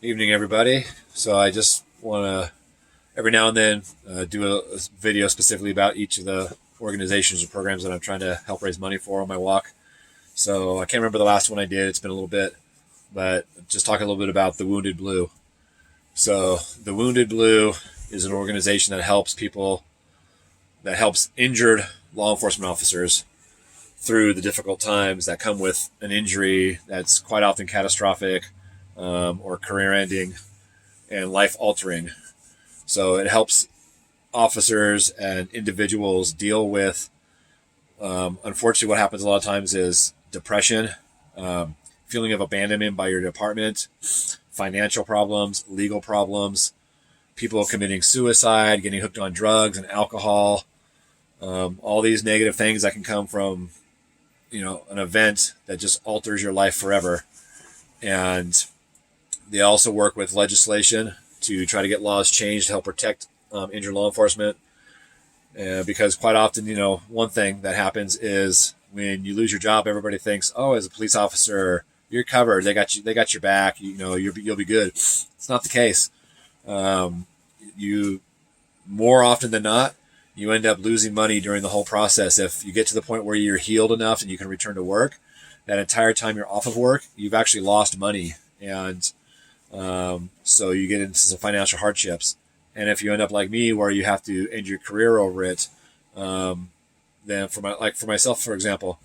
Evening, everybody. So I just want to every now and then do a video specifically about each of the organizations or programs that I'm trying to help raise money for on my walk. So I can't remember the last one I did. It's been a little bit, but just talk a little bit about the Wounded Blue. So the Wounded Blue is an organization that helps people, that helps injured law enforcement officers through the difficult times that come with an injury that's quite often catastrophic or career ending and life altering. So it helps officers and individuals deal with, unfortunately, what happens a lot of times is depression, feeling of abandonment by your department, financial problems, legal problems, people committing suicide, getting hooked on drugs and alcohol, all these negative things that can come from, an event that just alters your life forever. And they also work with legislation to try to get laws changed to help protect injured law enforcement. Because quite often, one thing that happens is when you lose your job, everybody thinks, oh, as a police officer, you're covered. They got you. They got your back. You'll be good. It's not the case. You more often than not, you end up losing money during the whole process. If you get to the point where you're healed enough and you can return to work, that entire time you're off of work, you've actually lost money, and so you get into some financial hardships. And if you end up like me, where you have to end your career over it, then for myself, for example,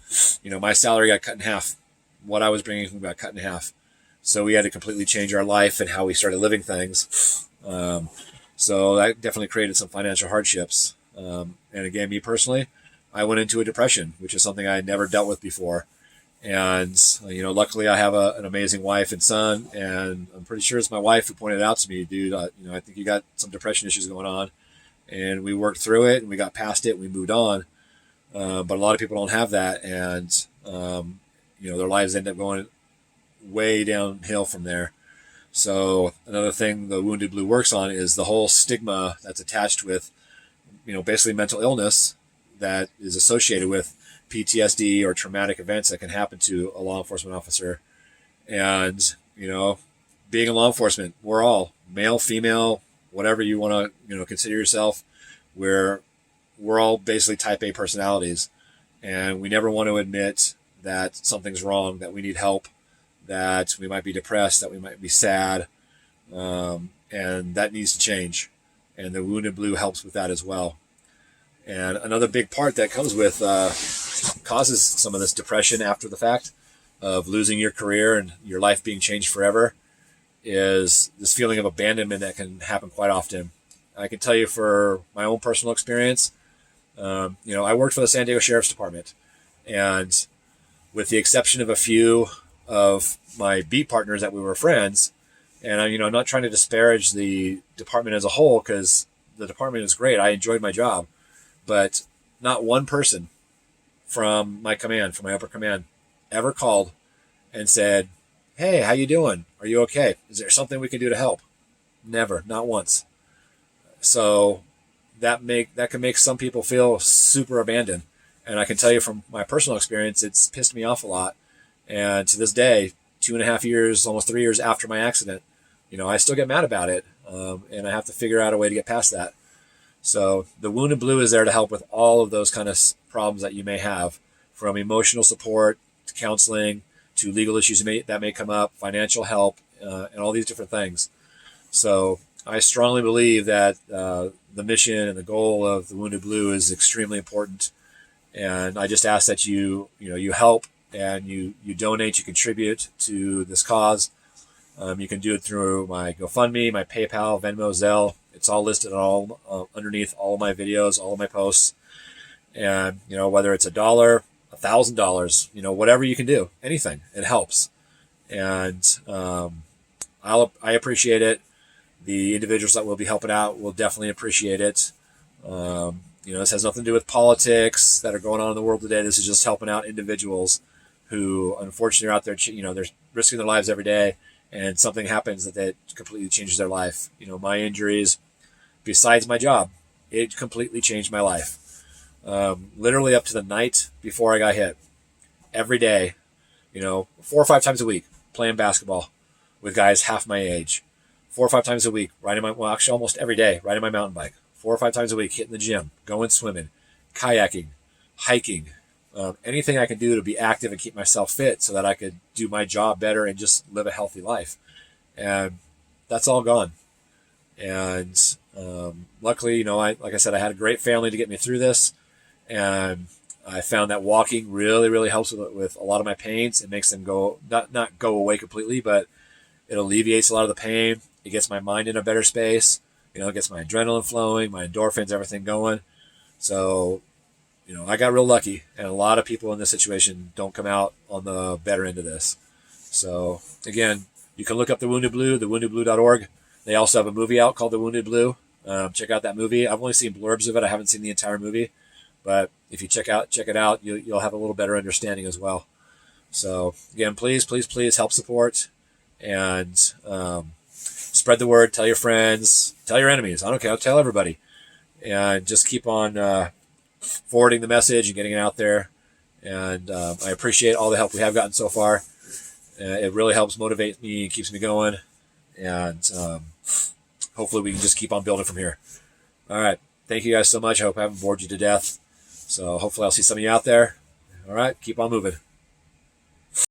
my salary got cut in half. What I was bringing home got cut in half. So we had to completely change our life and how we started living things. So that definitely created some financial hardships. And again, me personally, I went into a depression, which is something I had never dealt with before. And, luckily I have an amazing wife and son, and I'm pretty sure it's my wife who pointed it out to me, dude, I think you got some depression issues going on. And we worked through it and we got past it and we moved on. But a lot of people don't have that. And, their lives end up going way downhill from there. So another thing the Wounded Blue works on is the whole stigma that's attached with, basically mental illness that is associated with PTSD or traumatic events that can happen to a law enforcement officer. And, being in law enforcement, we're all male, female, whatever you want to, consider yourself. We're all basically type A personalities, and we never want to admit that something's wrong, that we need help, that we might be depressed, that we might be sad. And that needs to change. And the Wounded Blue helps with that as well. And another big part that comes with causes some of this depression after the fact of losing your career and your life being changed forever is this feeling of abandonment that can happen quite often. I can tell you for my own personal experience, I worked for the San Diego Sheriff's Department, and with the exception of a few of my beat partners that we were friends, and I'm not trying to disparage the department as a whole, because the department is great. I enjoyed my job, but not one person from my command, from my upper command, ever called and said, "Hey, how you doing? Are you okay? Is there something we can do to help?" Never, not once. So that can make some people feel super abandoned. And I can tell you from my personal experience, it's pissed me off a lot. And to this day, 2.5 years, almost 3 years after my accident, I still get mad about it. And I have to figure out a way to get past that. So the Wounded Blue is there to help with all of those kind of problems that you may have, from emotional support to counseling to legal issues that may come up, financial help, and all these different things. So I strongly believe that the mission and the goal of the Wounded Blue is extremely important. And I just ask that you help and you donate, you contribute to this cause. You can do it through my GoFundMe, my PayPal, Venmo, Zelle. It's all listed underneath all of my videos, all of my posts. And, whether it's $1, $1,000, whatever you can do, anything, it helps. And I appreciate it. The individuals that will be helping out will definitely appreciate it. This has nothing to do with politics that are going on in the world today. This is just helping out individuals who, unfortunately, are out there, they're risking their lives every day, and something happens that completely changes their life. My injuries, besides my job, it completely changed my life. Literally up to the night before I got hit, every day, 4 or 5 times a week, playing basketball. with guys half my age, 4 or 5 times a week, actually almost every day, riding my mountain bike, 4 or 5 times a week, hitting the gym, going swimming, kayaking, hiking, anything I can do to be active and keep myself fit so that I could do my job better and just live a healthy life. And that's all gone. And luckily, like I said, I had a great family to get me through this. And I found that walking really, really helps with a lot of my pains. It makes them not go away completely, but it alleviates a lot of the pain. It gets my mind in a better space. It gets my adrenaline flowing, my endorphins, everything going. So, I got real lucky, and a lot of people in this situation don't come out on the better end of this. So, again, you can look up The Wounded Blue, thewoundedblue.org. They also have a movie out called The Wounded Blue. Check out that movie. I've only seen blurbs of it. I haven't seen the entire movie. But if you check it out, you'll have a little better understanding as well. So, again, please, please, please help support and spread the word. Tell your friends. Tell your enemies. I don't care. Tell everybody. And just keep on forwarding the message and getting it out there. And I appreciate all the help we have gotten so far. It really helps motivate me, keeps me going. And hopefully we can just keep on building from here. All right. Thank you guys so much. I hope I haven't bored you to death. So hopefully I'll see some of you out there. All right. Keep on moving.